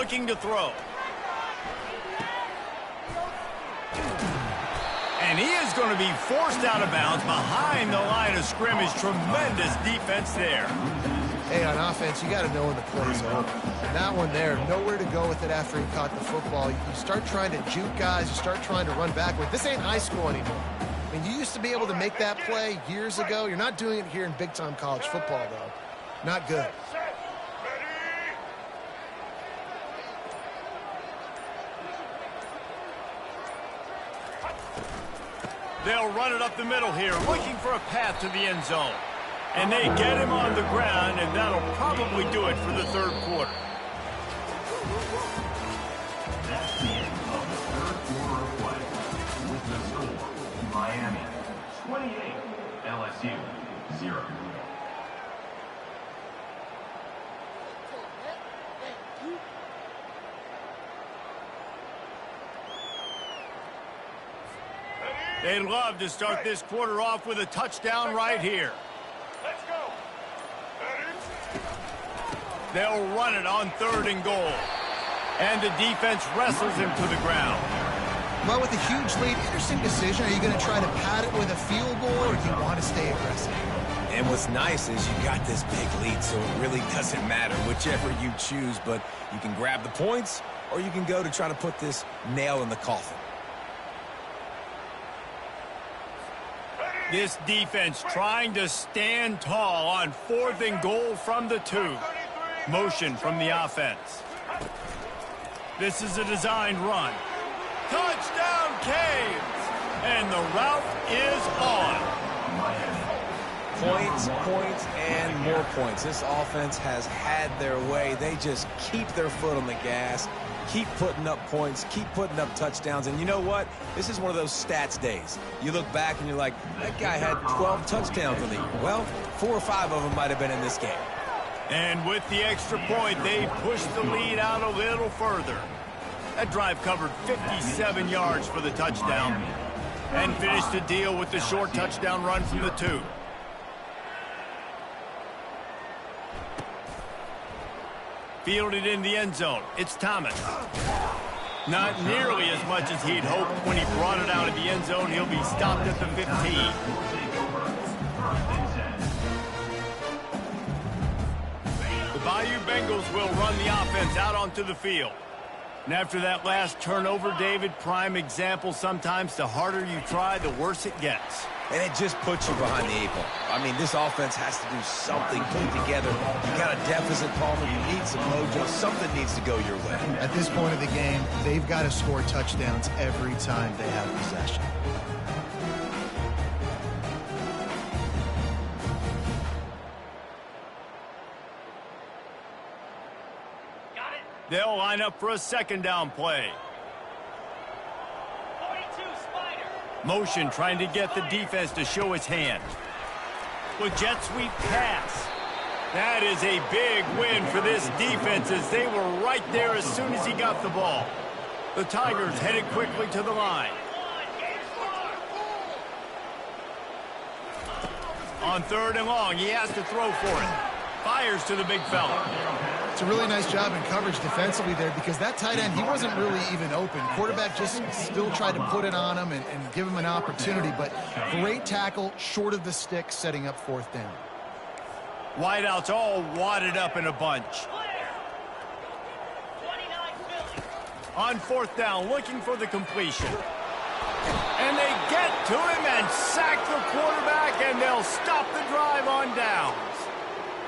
looking to throw. And he is going to be forced out of bounds behind the line of scrimmage. Tremendous defense there. Hey, on offense, you got to know when the play's over. And that one there, nowhere to go with it after he caught the football. You start trying to juke guys. You start trying to run backward. This ain't high school anymore. I mean, you used to be able to make that play years ago. You're not doing it here in big-time college football, though. Not good. They'll run it up the middle here, looking for a path to the end zone. And they get him on the ground, and that'll probably do it for the third quarter. That's the end of the third quarter of play. With the score, Miami 28, LSU 0. They'd love to start this quarter off with a touchdown right here. Let's go. They'll run it on 3rd and goal. And the defense wrestles him to the ground. Well, with a huge lead, interesting decision. Are you going to try to pad it with a field goal, or do you want to stay aggressive? And what's nice is you got this big lead, so it really doesn't matter whichever you choose, but you can grab the points, or you can go to try to put this nail in the coffin. This defense trying to stand tall on 4th and goal from the 2. Motion from the offense. This is a designed run. Touchdown, Caves! And the route is on. Points, points, and more points. This offense has had their way. They just keep their foot on the gas, keep putting up points, keep putting up touchdowns. And you know what? This is one of those stats days. You look back and you're like, that guy had 12 touchdowns in the year. Well, 4 or 5 of them might have been in this game. And with the extra point, they push the lead out a little further. That drive covered 57 yards for the touchdown and finished the deal with the short touchdown run from the 2. Fielded in the end zone. It's Thomas. Not nearly as much as he'd hoped when he brought it out of the end zone. He'll be stopped at the 15. The Bayou Bengals will run the offense out onto the field. And after that last turnover, David, prime example, sometimes the harder you try, the worse it gets. And it just puts you behind the 8 ball. I mean, this offense has to do something, put it together. You got a deficit, Palmer. You need some mojo. Something needs to go your way. At this point of the game, they've got to score touchdowns every time they have possession. They'll line up for a 2nd down play. Motion trying to get the defense to show its hand. With jet sweep pass. That is a big win for this defense as they were right there as soon as he got the ball. The Tigers headed quickly to the line. On 3rd and long, he has to throw for it. Fires to the big fella. It's a really nice job in coverage defensively there because that tight end, he wasn't really even open. Quarterback just still tried to put it on him and give him an opportunity, but great tackle short of the stick, setting up 4th down. Wideouts all wadded up in a bunch. On 4th down, looking for the completion. And they get to him and sack the quarterback, and they'll stop the drive on downs.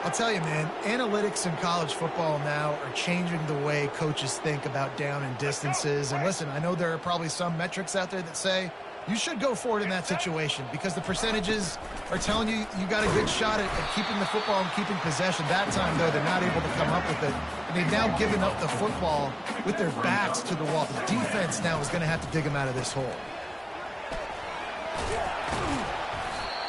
I'll tell you, man, analytics in college football now are changing the way coaches think about down and distances. And listen, I know there are probably some metrics out there that say you should go for it in that situation because the percentages are telling you you got a good shot at keeping the football and keeping possession. That time, though, they're not able to come up with it. And they've now given up the football with their backs to the wall. The defense now is going to have to dig them out of this hole.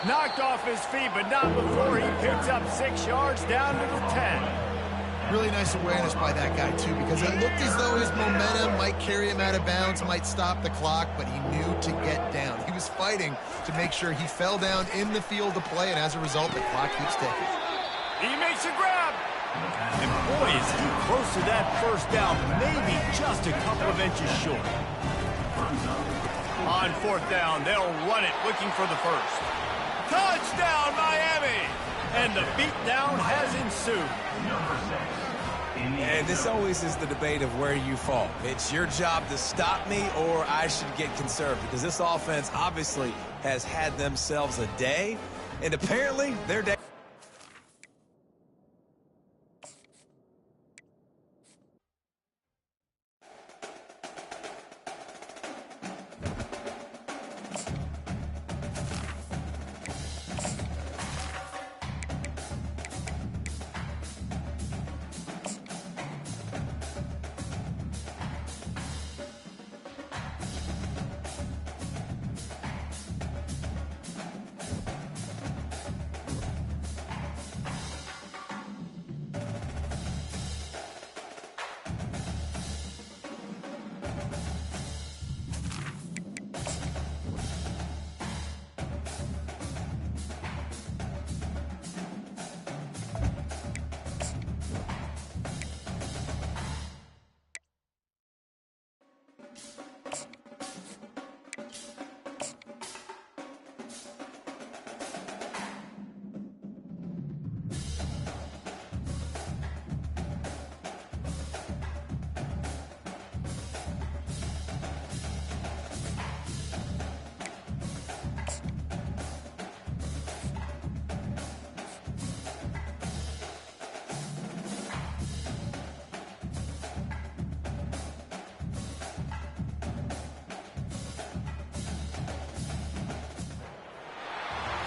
Knocked off his feet, but not before he picks up 6 yards down to the 10. Really nice awareness by that guy, too, because it looked as though his momentum might carry him out of bounds, might stop the clock, but he knew to get down. He was fighting to make sure he fell down in the field to play, and as a result, the clock keeps ticking. He makes a grab. And boy, is he close to that first down, maybe just a couple of inches short. On fourth down, they'll run it, looking for the first. Touchdown, Miami! And the beatdown has ensued. And this always is the debate of where you fall. It's your job to stop me, or I should get conserved, because this offense obviously has had themselves a day, and apparently their day.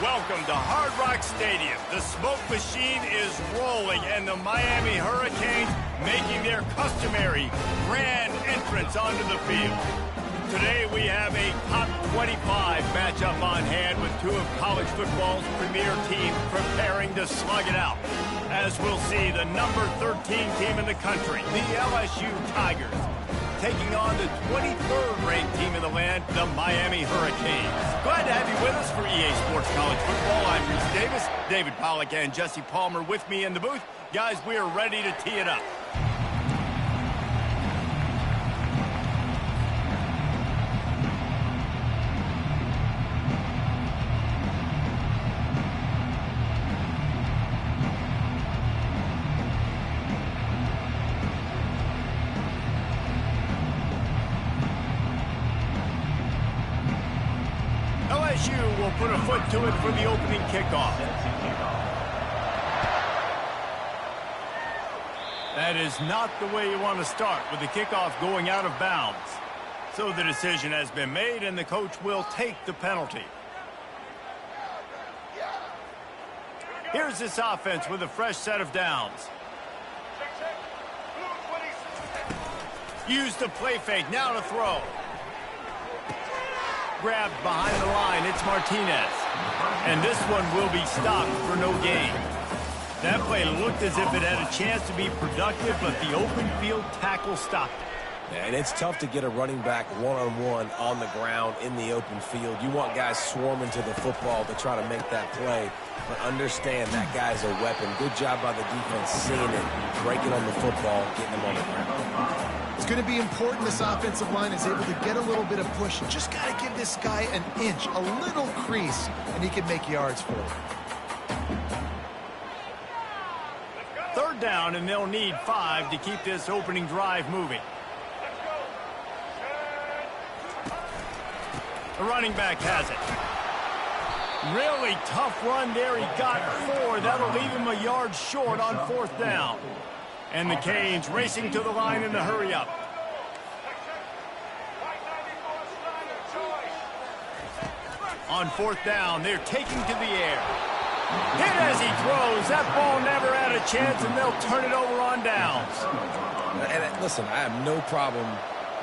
Welcome to Hard Rock Stadium. The smoke machine is rolling, and the Miami Hurricanes making their customary grand entrance onto the field. Today we have a top 25 matchup on hand with two of college football's premier teams preparing to slug it out. As we'll see, the number 13 team in the country, the LSU Tigers, taking on the 23rd ranked team in the land, the Miami Hurricanes. Glad to have you with us for EA Sports College Football. I'm Reese Davis, David Pollack and Jesse Palmer with me in the booth. Guys, we are ready to tee it up. LSU will put a foot to it for the opening kickoff. That is not the way you want to start, with the kickoff going out of bounds. So the decision has been made, and the coach will take the penalty. Here's this offense with a fresh set of downs. Use the play fake, now to throw. Grabbed behind the line, it's Martinez. And this one will be stopped for no gain. That play looked as if it had a chance to be productive, but the open field tackle stopped it. And it's tough to get a running back one-on-one on the ground in the open field. You want guys swarming to the football to try to make that play, but understand that guy's a weapon. Good job by the defense seeing it, breaking on the football, getting him on the ground. It's going to be important this offensive line is able to get a little bit of push. You just got to give this guy an inch, a little crease, and he can make yards for it. Third down, and they'll need 5 to keep this opening drive moving. The running back has it. Really tough run there. He got 4. That'll leave him a yard short on fourth down. And the Canes racing to the line in the hurry-up. On fourth down, they're taking to the air. Hit as he throws. That ball never had a chance, and they'll turn it over on downs. And listen, I have no problem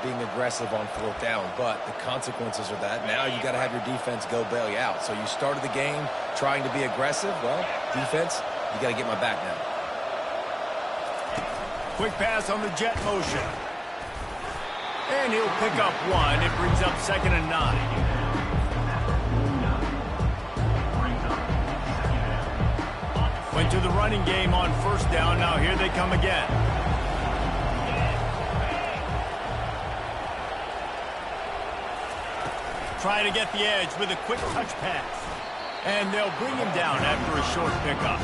being aggressive on fourth down, but the consequences are that now you got to have your defense go bail you out. So you started the game trying to be aggressive. Well, defense, you got to get my back now. Quick pass on the jet motion. And he'll pick up 1. It brings up 2nd and 9. Went to the running game on first down. Now here they come again. Try to get the edge with a quick touch pass. And they'll bring him down after a short pickup.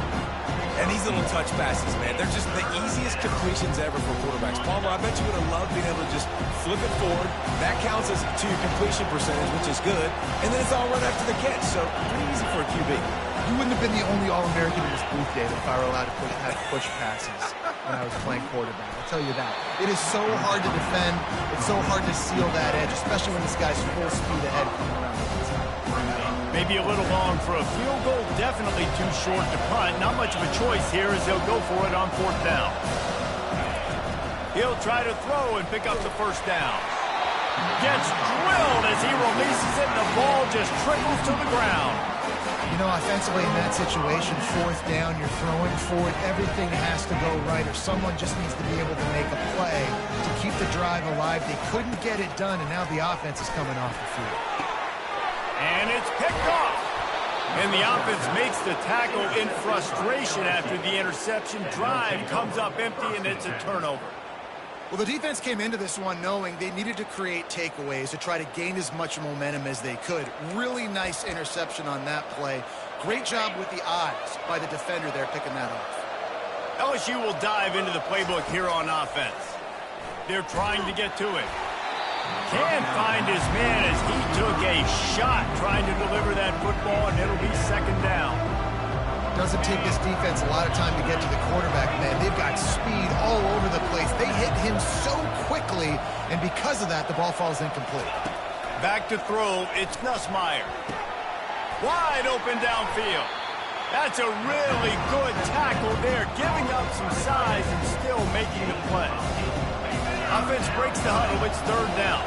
And these little touch passes, man, they're just the easiest completions ever for quarterbacks. Palmer, I bet you would have loved being able to just flip it forward. That counts as to your completion percentage, which is good. And then it's all run after the catch, so pretty easy for a QB. You wouldn't have been the only All-American in this booth, Dave, if I were allowed to have push passes when I was playing quarterback. I'll tell you that. It is so hard to defend. It's so hard to seal that edge, especially when this guy's full speed ahead coming around the inside. Maybe a little long for a field goal. Definitely too short to punt. Not much of a choice here as they'll go for it on fourth down. He'll try to throw and pick up the first down. Gets drilled as he releases it, and the ball just trickles to the ground. You know, offensively in that situation, fourth down, you're throwing forward, everything has to go right, or someone just needs to be able to make a play to keep the drive alive. They couldn't get it done, and now the offense is coming off the field. And it's picked off. And the offense makes the tackle in frustration after the interception. Drive comes up empty, and it's a turnover. Well, the defense came into this one knowing they needed to create takeaways to try to gain as much momentum as they could. Really nice interception on that play. Great job with the eyes by the defender there picking that off. LSU will dive into the playbook here on offense. They're trying to get to it. Can't find his man as he took a shot trying to deliver that football, and it'll be second down. Doesn't take this defense a lot of time to get to the quarterback, man. They've got speed all over the place. They hit him so quickly, and because of that, the ball falls incomplete. Back to throw, it's Nussmeier. Wide open downfield. That's a really good tackle there, giving up some size and still making the play. Offense breaks the huddle, it's third down.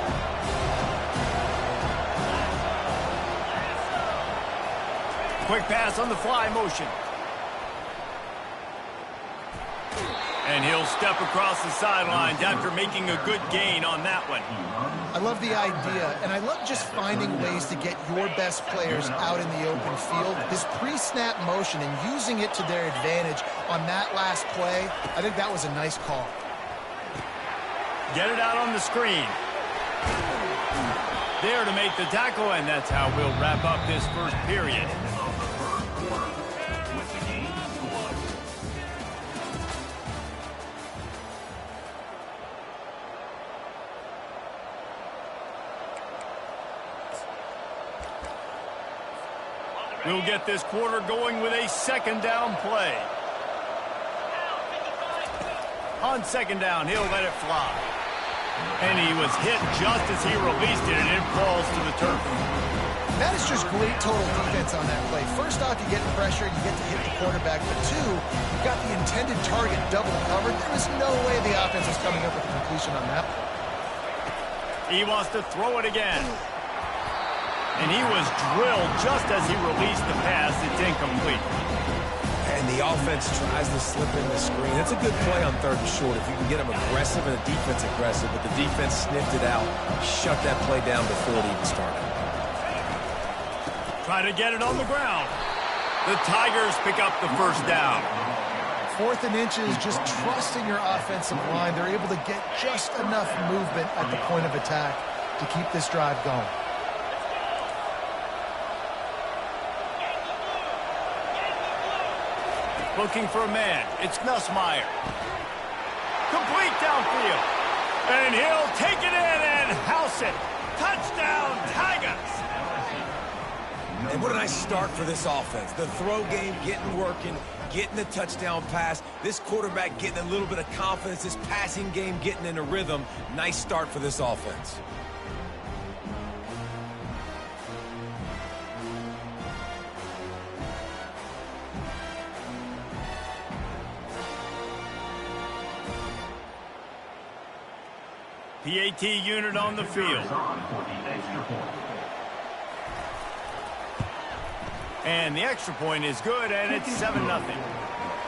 Quick pass on the fly motion. And he'll step across the sidelines after making a good gain on that one. I love the idea, and I love just finding ways to get your best players out in the open field. This pre-snap motion and using it to their advantage on that last play, I think that was a nice call. Get it out on the screen. There to make the tackle, and that's how we'll wrap up this first period. We'll get this quarter going with a second down play. On second down, he'll let it fly. And he was hit just as he released it, and it falls to the turf. That is just great total defense on that play. First off, you get pressure, you get to hit the quarterback. But two, you got the intended target double covered. There was no way the offense was coming up with a completion on that play. He wants to throw it again. And he was drilled just as he released the pass. It's incomplete. And the offense tries to slip in the screen. It's a good play on third and short if you can get them aggressive and the defense aggressive, but the defense sniffed it out, shut that play down before it even started. Try to get it on the ground. The Tigers pick up the first down. Fourth and inches, just trusting your offensive line. They're able to get just enough movement at the point of attack to keep this drive going. Looking for a man. It's Nussmeier. Complete downfield. And he'll take it in and house it. Touchdown, Tigers. And what a nice start for this offense. The throw game getting working, getting the touchdown pass. This quarterback getting a little bit of confidence. This passing game getting in a rhythm. Nice start for this offense. PAT unit on the field. And the extra point is good, and it's 7-0.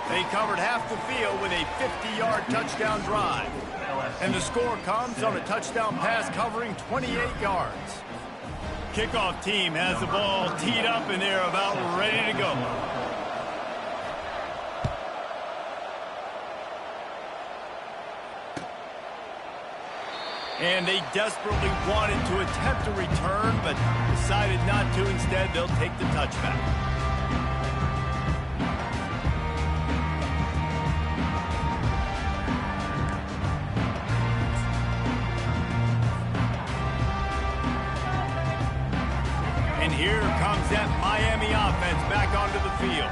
They covered half the field with a 50-yard touchdown drive. And the score comes on a touchdown pass covering 28 yards. Kickoff team has the ball teed up, and they're about ready to go. And they desperately wanted to attempt a return, but decided not to. Instead, they'll take the touchback. And here comes that Miami offense back onto the field.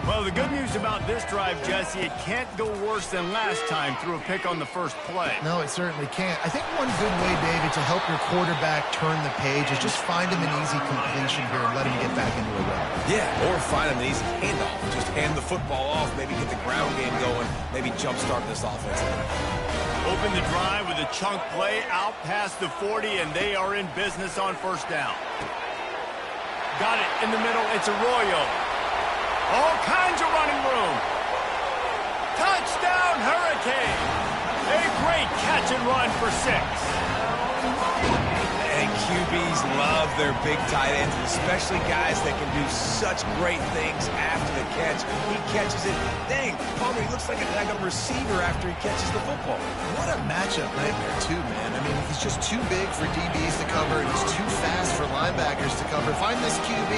Well, the good news about this drive, Jesse, it can't go worse than last time through a pick on the first play. No, it certainly can't. I think one good way, David, to help your quarterback turn the page is just find him an easy completion here and let him get back into a run. Yeah, or find him an easy handoff. Just hand the football off, maybe get the ground game going, maybe jumpstart this offense. Open the drive with a chunk play out past the 40, and they are in business on first down. Got it in the middle. It's Arroyo. All kinds of running room. Touchdown, Hurricane. A great catch and run for 6. And QBs love their big tight ends, especially guys that can do such great things after the catch. He catches it. Dang, Palmer, he looks like a receiver after he catches the football. What a matchup nightmare, too, man. I mean, he's just too big for DBs to cover, and he's too fast for linebackers to cover. Find this QB,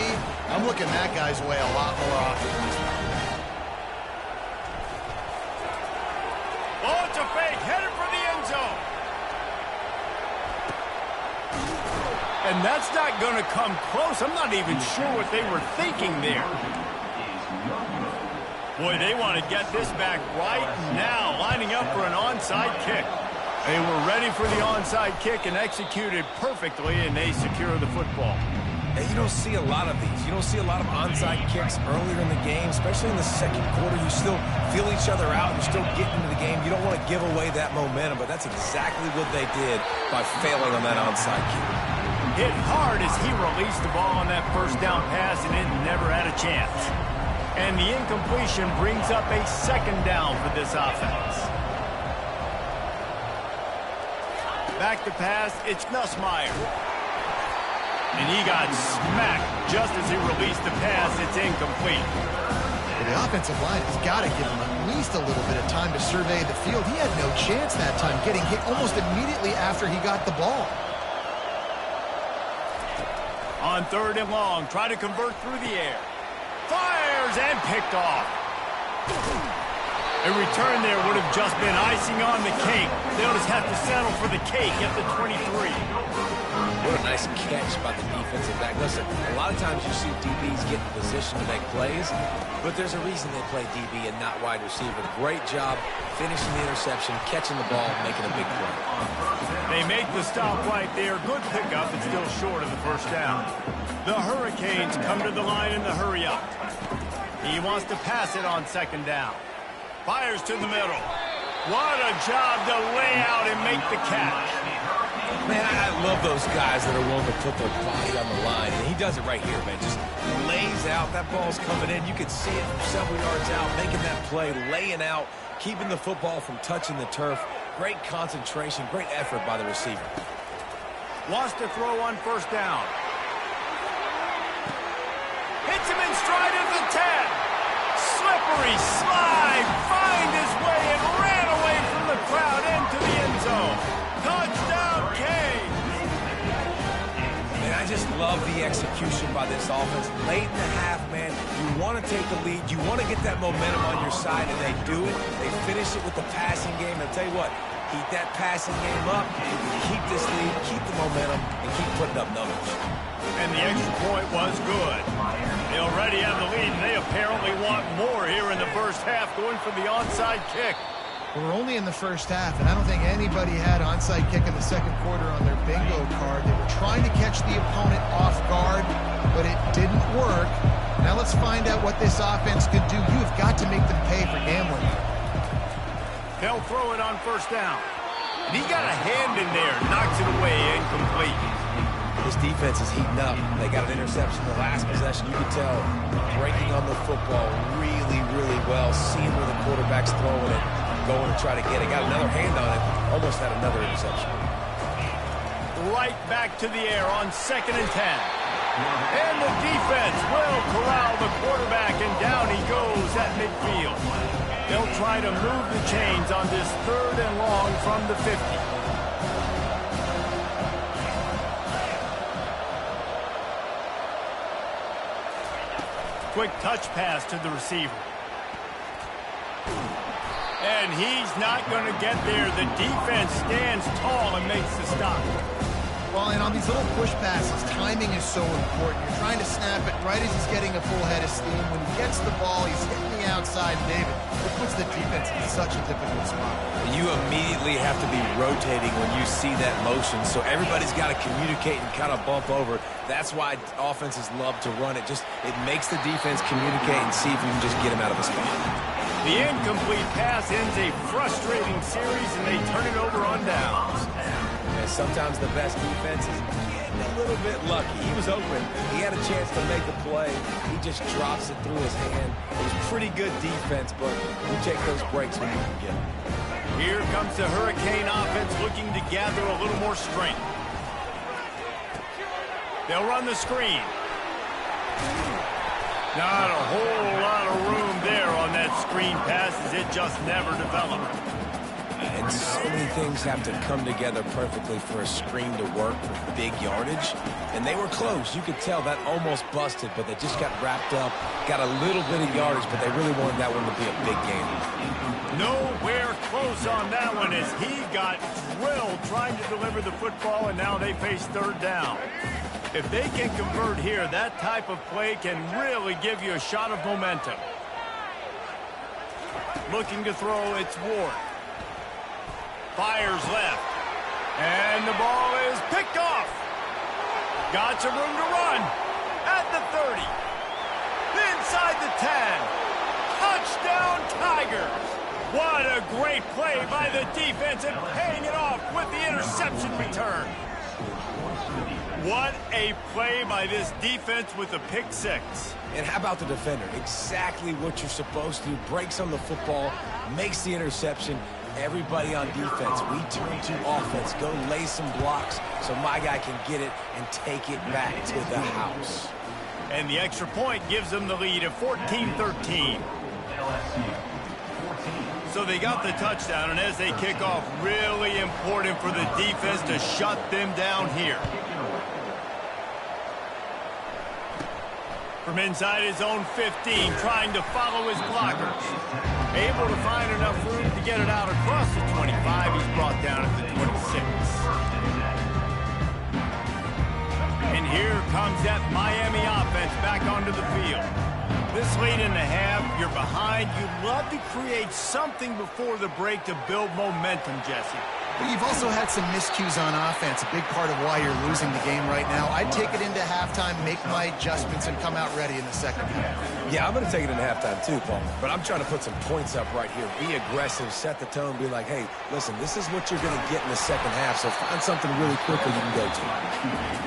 I'm looking that guy's way a lot more often than this one. Oh, it's a fake. Headed for the end zone. And that's not going to come close. I'm not even sure what they were thinking there. Boy, they want to get this back right now, lining up for an onside kick. They were ready for the onside kick and executed perfectly, and they secure the football. And you don't see a lot of these. You don't see a lot of onside kicks earlier in the game, especially in the second quarter. You still feel each other out. You're still getting into the game. You don't want to give away that momentum, but that's exactly what they did by failing on that onside kick. Hit hard as he released the ball on that first down pass, and it never had a chance. And the incompletion brings up a second down for this offense. Back to pass, it's Nussmeier. And he got smacked just as he released the pass. It's incomplete. Well, the offensive line has got to give him at least a little bit of time to survey the field. He had no chance that time, getting hit almost immediately after he got the ball. On third and long, try to convert through the air. Fires and picked off. A return there would have just been icing on the cake. They'll just have to settle for the cake at the 23. What a nice catch by the defensive back. Listen, a lot of times you see DBs get in position to make plays, but there's a reason they play DB and not wide receiver. Great job finishing the interception, catching the ball, making a big play. They make the stop right there. Good pickup, but still short of the first down. The Hurricanes come to the line in the hurry up. He wants to pass it on second down. Fires to the middle. What a job to lay out and make the catch. Man, I love those guys that are willing to put their body on the line. And he does it right here, man. Just lays out. That ball's coming in. You can see it from several yards out, making that play, laying out, keeping the football from touching the turf. Great concentration, great effort by the receiver. Wants to throw on first down. Hits him in stride at the 10. Slippery slide, find his way and ran away from the crowd into the end zone. Touchdown, Kane. Man, I just love the execution by this offense. Late in the half, man, you want to take the lead. You want to get that momentum on your side, and they do it. They finish it with the passing game. And I'll tell you what, keep that passing game up, keep this lead, keep the momentum, and keep putting up numbers. And the extra point was good. They already have the lead, and they apparently want more here in the first half, going for the onside kick. We're only in the first half, and I don't think anybody had onside kick in the second quarter on their bingo card. They were trying to catch the opponent off guard, but it didn't work. Now let's find out what this offense could do. You have got to make them pay for gambling. They'll throw it on first down. And he got a hand in there, knocks it away, incomplete. This defense is heating up. They got an interception the last possession. You can tell breaking on the football really, really well, seeing where the quarterback's throwing it, going to try to get it. Got another hand on it, almost had another interception. Right back to the air on 2nd and 10. And the defense will corral the quarterback, and down he goes at midfield. They'll try to move the chains on this 3rd and long from the 50. Quick touch pass to the receiver. And he's not going to get there. The defense stands tall and makes the stop. Well, and on these little push passes, timing is so important. You're trying to snap it right as he's getting a full head of steam. When he gets the ball, he's hitting the outside. David, it puts the defense in such a difficult spot. You immediately have to be rotating when you see that motion, so everybody's got to communicate and kind of bump over. That's why offenses love to run it. It makes the defense communicate and see if you can just get him out of the spot. The incomplete pass ends a frustrating series, and they turn it over on downs. And sometimes the best defense is getting a little bit lucky. He was open. He had a chance to make the play. He just drops it through his hand. It was pretty good defense, but you take those breaks when you can get them. Here comes the Hurricane offense looking to gather a little more strength. They'll run the screen. Not a whole lot of room there on that screen pass as it just never developed. And so many things have to come together perfectly for a screen to work with big yardage. And they were close. You could tell that almost busted, but they just got wrapped up, got a little bit of yardage, but they really wanted that one to be a big game. Nowhere close on that one as he got drilled trying to deliver the football, and now they face third down. If they can convert here, that type of play can really give you a shot of momentum. Looking to throw, it's Ward. Fires left. And the ball is picked off. Got some room to run. At the 30. Inside the 10. Touchdown Tigers. What a great play by the defense and paying it off with the interception return. What a play by this defense with a pick six. And how about the defender? Exactly what you're supposed to do. Breaks on the football, makes the interception. Everybody on defense, we turn to offense. Go lay some blocks so my guy can get it and take it back to the house. And the extra point gives them the lead at 14-13. So they got the touchdown, and as they kick off, really important for the defense to shut them down here. From inside his own 15, trying to follow his blockers. Able to find enough room to get it out across the 25. He's brought down at the 26. And here comes that Miami offense back onto the field. This late in the half, you're behind. You'd love to create something before the break to build momentum, Jesse. But you've also had some miscues on offense, a big part of why you're losing the game right now. I'd take it into halftime, make my adjustments, and come out ready in the second half. Yeah, I'm going to take it into halftime too, Paul. But I'm trying to put some points up right here. Be aggressive, set the tone, be like, hey, listen, this is what you're going to get in the second half, so find something really quickly you can go to.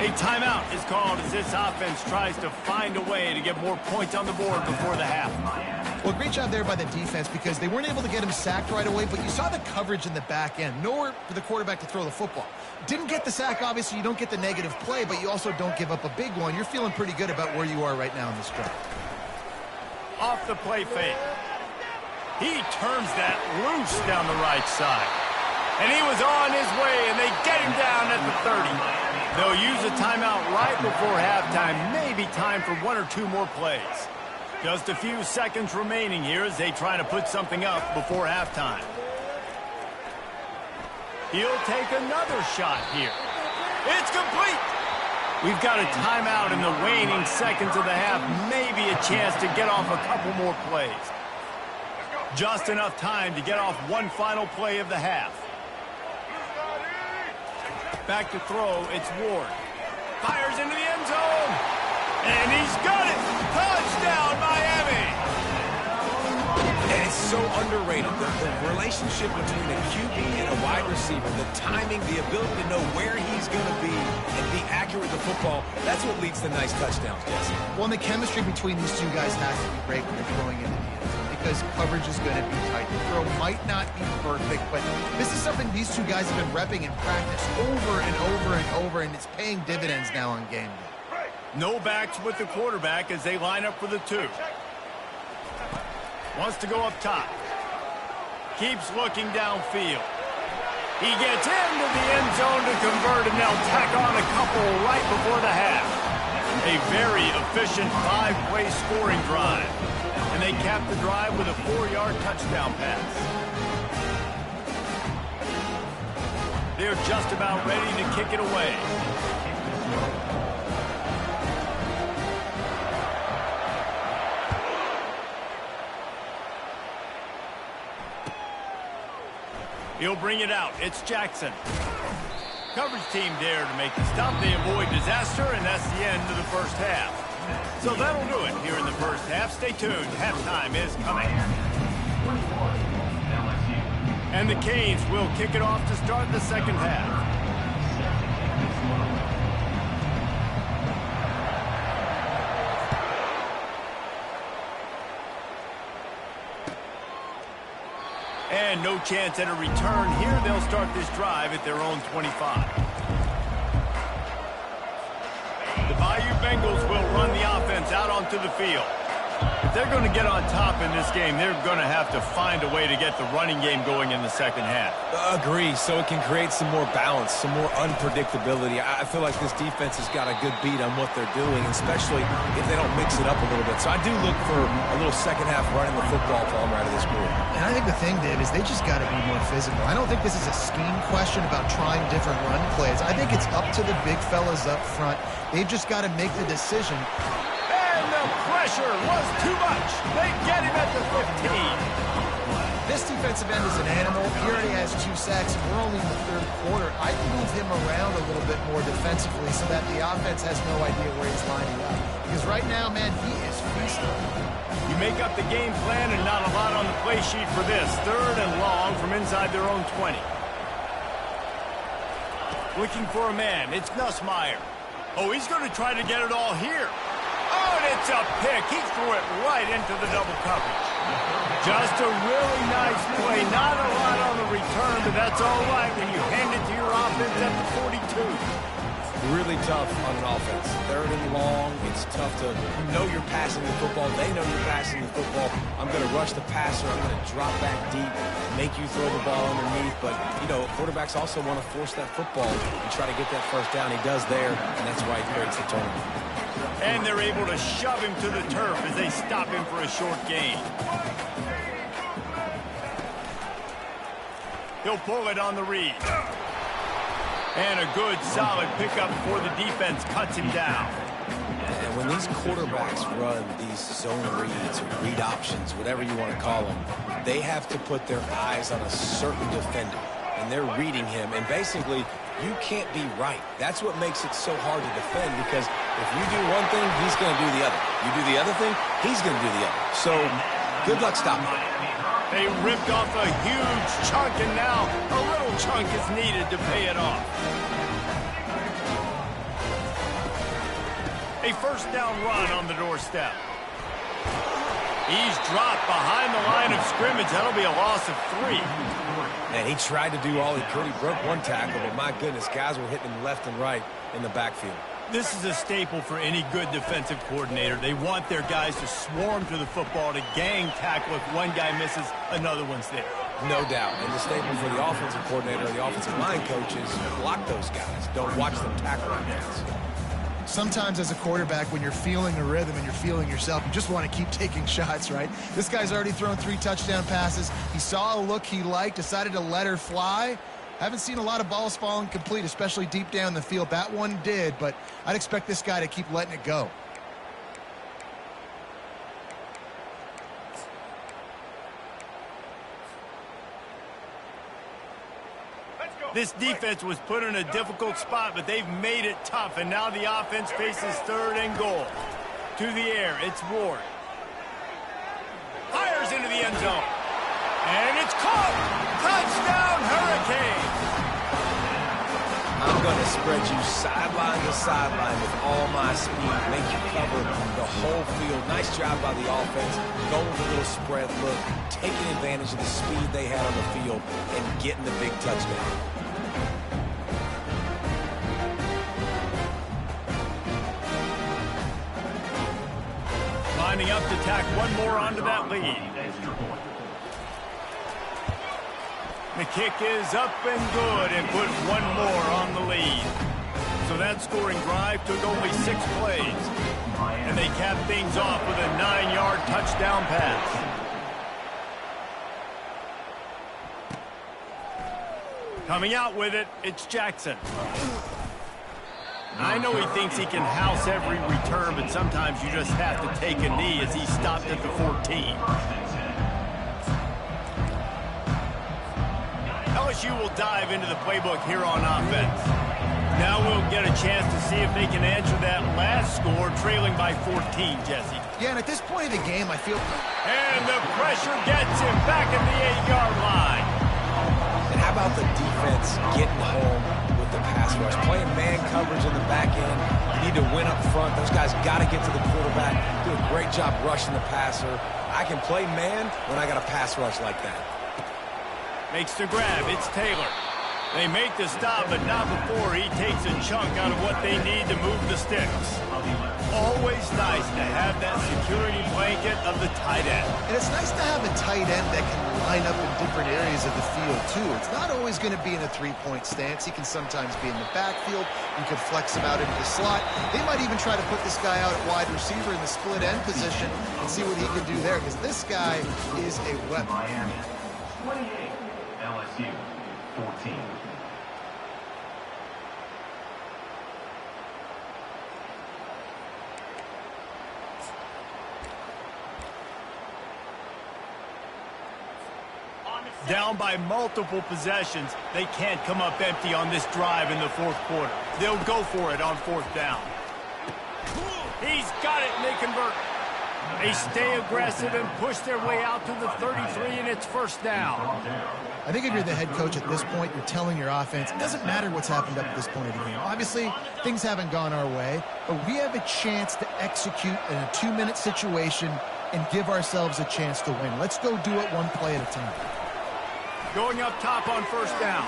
A timeout is called as this offense tries to find a way to get more points on the board before the half. Well, great job there by the defense because they weren't able to get him sacked right away, but you saw the coverage in the back end. Nowhere for the quarterback to throw the football. Didn't get the sack, obviously. You don't get the negative play, but you also don't give up a big one. You're feeling pretty good about where you are right now in this drive. Off the play fake. He turns that loose down the right side. And he was on his way, and they get him down at the 30. They'll use a timeout right before halftime. Maybe time for one or two more plays. Just a few seconds remaining here as they try to put something up before halftime. He'll take another shot here. It's complete. We've got a timeout in the waning seconds of the half. Maybe a chance to get off a couple more plays. Just enough time to get off one final play of the half. Back to throw, it's Ward. Fires into the end zone. And he's got it. Touchdown, Miami. And it's so underrated. The relationship between a QB and a wide receiver, the timing, the ability to know where he's going to be and be accurate with the football, that's what leads to nice touchdowns, Jesse. Well, and the chemistry between these two guys has to be great when they're throwing into the end zone because coverage is going to be tight. The throw might not be perfect, but this is something these two guys have been repping in practice over and over and over, and it's paying dividends now on game day. No backs with the quarterback as they line up for the two. Wants to go up top. Keeps looking downfield. He gets into the end zone to convert, and they'll tack on a couple right before the half. A very efficient 5-play scoring drive. And they cap the drive with a 4-yard touchdown pass. They're just about ready to kick it away. He'll bring it out. It's Jackson. Coverage team there to make the stop. They avoid disaster, and that's the end of the first half. So that'll do it here in the first half. Stay tuned. Halftime is coming. And the Canes will kick it off to start the second half. And no chance at a return here. They'll start this drive at their own 25. The Bayou Bengals will run the offense out onto the field. If they're going to get on top in this game, they're going to have to find a way to get the running game going in the second half. Agree, so it can create some more balance, some more unpredictability. I feel like this defense has got a good beat on what they're doing, especially if they don't mix it up a little bit. So I do look for a little second half running the football Palmer out of this group. And I think the thing, Dave, is they just got to be more physical. I don't think this is a scheme question about trying different run plays. I think it's up to the big fellas up front. They've just got to make the decision. And the pressure was too much. They get him at the 15. This defensive end is an animal. He already has 2 sacks. We're only in the third quarter. I'd move him around a little bit more defensively so that the offense has no idea where he's lining up. Because right now, man, he is feasting. You make up the game plan and not a lot on the play sheet for this. 3rd and long from inside their own 20. Looking for a man. It's Nussmeier. Oh, he's going to try to get it all here. Oh, and it's a pick. He threw it right into the double coverage. Just a really nice play. Not a lot on the return, but that's all right when you hand it to your offense at the 42. Really tough on an offense. 3rd and long. It's tough to, you know you're passing the football. They know you're passing the football. I'm going to rush the passer. I'm going to drop back deep, make you throw the ball underneath. But, you know, quarterbacks also want to force that football and try to get that first down. He does there, and that's why he creates the turnover. And they're able to shove him to the turf as they stop him for a short gain. He'll pull it on the read. And a good, solid pickup before the defense cuts him down. And when these quarterbacks run these zone reads, read options, whatever you want to call them, they have to put their eyes on a certain defender. And they're reading him. And basically, you can't be right. That's what makes it so hard to defend, because if you do one thing, he's going to do the other. You do the other thing, he's going to do the other. So, good luck stopping him. They ripped off a huge chunk, and now a little chunk is needed to pay it off. A first down run on the doorstep. He's dropped behind the line of scrimmage. That'll be a loss of 3. And he tried to do all he could. He broke one tackle, but my goodness, guys were hitting him left and right in the backfield. This is a staple for any good defensive coordinator. They want their guys to swarm to the football, to gang tackle. If one guy misses, another one's there. No doubt. And the staple for the offensive coordinator, the offensive line coaches, block those guys. Don't watch them tackle our guys. Sometimes as a quarterback, when you're feeling a rhythm and you're feeling yourself, you just want to keep taking shots, right? This guy's already thrown 3 touchdown passes. He saw a look he liked, decided to let her fly. Haven't seen a lot of balls falling complete, especially deep down the field. That one did, but I'd expect this guy to keep letting it go. This defense was put in a difficult spot, but they've made it tough, and now the offense faces 3rd and goal. To the air, it's Ward. Fires into the end zone. And it's caught! Touchdown, Hurricanes! I'm going to spread you sideline to sideline with all my speed, make you cover the whole field. Nice job by the offense, going with a little spread look, taking advantage of the speed they had on the field, and getting the big touchdown. Lining up to tack one more onto that lead. The kick is up and good, and put one more on the lead. So So that scoring drive took only 6 plays. And they capped things off with a 9-yard touchdown pass. Coming out with it, it's Jackson. I know he thinks he can house every return, but sometimes you just have to take a knee as he stopped at the 14. LSU will dive into the playbook here on offense. Now we'll get a chance to see if they can answer that last score, trailing by 14, Jesse. Yeah, and at this point of the game, I feel... And the pressure gets him back at the 8-yard line. And how about the defense getting home with the pass rush? Playing man coverage in the back end. You need to win up front. Those guys got to get to the quarterback. Do a great job rushing the passer. I can play man when I got a pass rush like that. Makes the grab. It's Taylor. They make the stop, but not before he takes a chunk out of what they need to move the sticks. Always nice to have that security blanket of the tight end. And it's nice to have a tight end that can line up in different areas of the field, too. It's not always going to be in a three-point stance. He can sometimes be in the backfield. You can flex him out into the slot. They might even try to put this guy out at wide receiver in the split end position and see what he can do there, because this guy is a weapon. Miami, 28. LSU, 14. Down by multiple possessions, they can't come up empty on this drive in the fourth quarter. They'll go for it on 4th down. He's got it, and they convert. They stay aggressive and push their way out to the 33, and it's 1st down. I think if you're the head coach at this point, you're telling your offense, it doesn't matter what's happened up at this point of the game. Obviously, things haven't gone our way, but we have a chance to execute in a 2-minute situation and give ourselves a chance to win. Let's go do it one play at a time. Going up top on 1st down.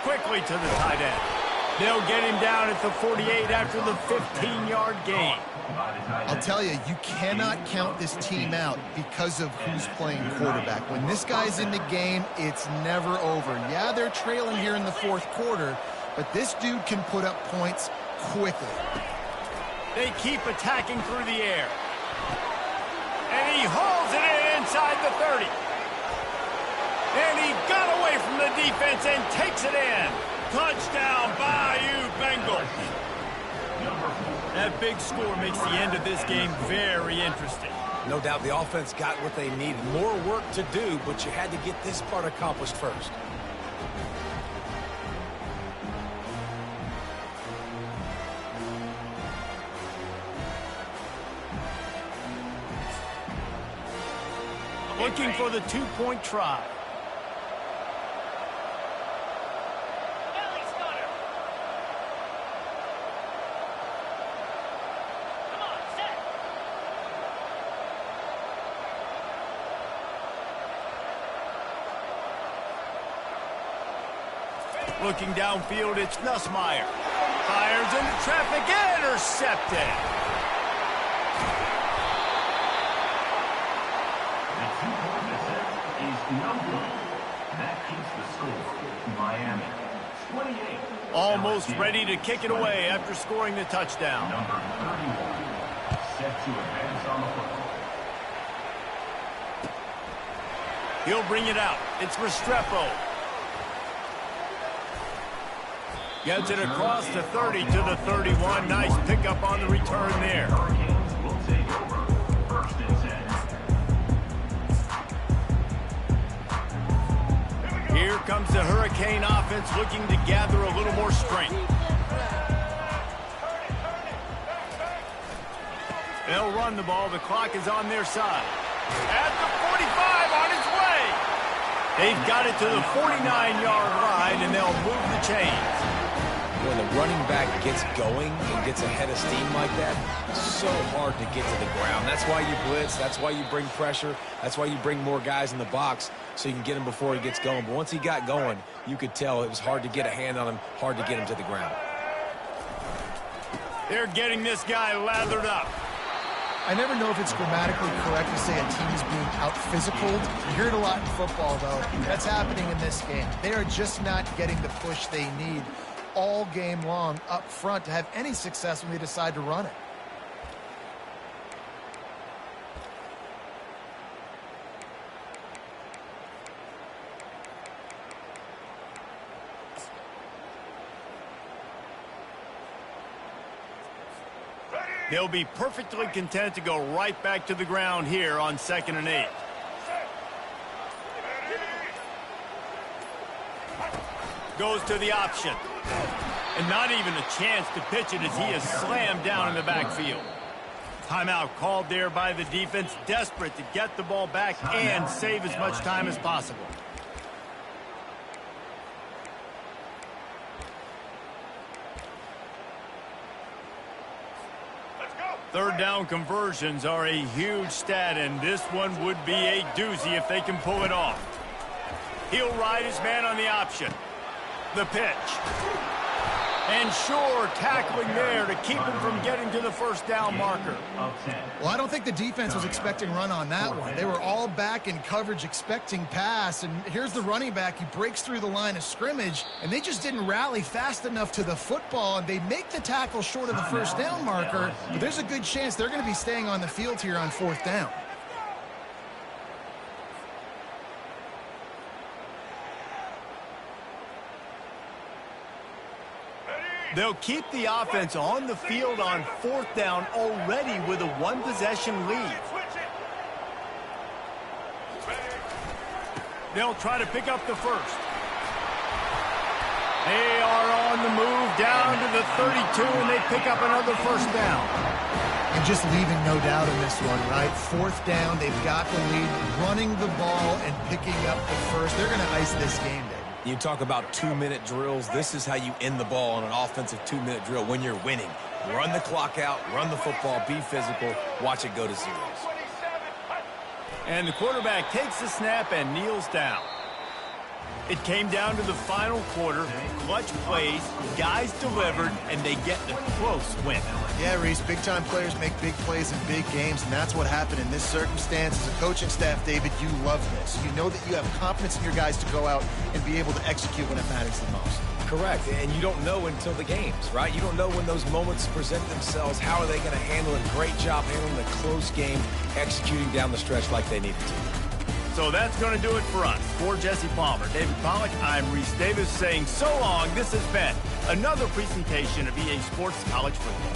Quickly to the tight end. They'll get him down at the 48 after the 15-yard gain. I'll tell you, you cannot count this team out because of who's playing quarterback. When this guy's in the game, it's never over. Yeah, they're trailing here in the 4th quarter, but this dude can put up points quickly. They keep attacking through the air. And he hauls it in inside the 30. And he got away from the defense and takes it in. Touchdown, Bayou Bengals. That big score makes the end of this game very interesting. No doubt the offense got what they needed. More work to do, but you had to get this part accomplished first. Looking for the 2-point try. Looking downfield, it's Nussmeier. Fires into traffic, intercepted. The 2-point attempt is no good. That keeps the score. Miami, 28. Almost LSU, ready to kick it away after scoring the touchdown. Number 31, set to advance on the football. He'll bring it out. It's Restrepo. Gets it across the 30 to the 31. Nice pickup on the return there. Hurricanes will take over. 1st and 10. Here comes the Hurricane offense looking to gather a little more strength. They'll run the ball. The clock is on their side. At the 45 on its way. They've got it to the 49-yard line, and they'll move the chains. When the running back gets going and gets ahead of steam like that, it's so hard to get to the ground. That's why you blitz. That's why you bring pressure. That's why you bring more guys in the box so you can get him before he gets going. But once he got going, you could tell it was hard to get a hand on him, hard to get him to the ground. They're getting this guy lathered up. I never know if it's grammatically correct to say a team is being out-physicaled. You hear it a lot in football, though. That's happening in this game. They are just not getting the push they need. all game long up front to have any success when they decide to run it. They'll be perfectly content to go right back to the ground here on 2nd and 8. Goes to the option. And not even a chance to pitch it as he is slammed down in the backfield. Timeout called there by the defense, desperate to get the ball back and save as much time as possible. Third down conversions are a huge stat, and this one would be a doozy if they can pull it off. He'll ride his man on the option. The pitch. And sure, tackling there to keep him from getting to the first down marker. Well, I don't think the defense was expecting run on that one. They were all back in coverage expecting pass, and here's the running back. He breaks through the line of scrimmage, and they just didn't rally fast enough to the football, and they make the tackle short of the first down marker, but there's a good chance they're going to be staying on the field here on 4th down. They'll keep the offense on the field on 4th down already with a one-possession lead. They'll try to pick up the first. They are on the move down to the 32, and they pick up another first down. And just leaving no doubt in this one, right? 4th down, they've got the lead, running the ball and picking up the first. They're going to ice this game, Dave. You talk about 2-minute drills. This is how you end the ball on an offensive 2-minute drill when you're winning. Run the clock out, run the football, be physical, watch it go to zeros. And the quarterback takes the snap and kneels down. It came down to the final quarter. Clutch plays, guys delivered, and they get a close win. Yeah, Reese, big-time players make big plays in big games, and that's what happened in this circumstance. As a coaching staff, David, you love this. You know that you have confidence in your guys to go out and be able to execute when it matters the most. Correct, and you don't know until the games, right? You don't know when those moments present themselves. How are they going to handle it? Great job handling the close game, executing down the stretch like they needed to. So that's going to do it for us. For Jesse Palmer, David Pollack, I'm Reese Davis saying so long. This has been another presentation of EA Sports College Football.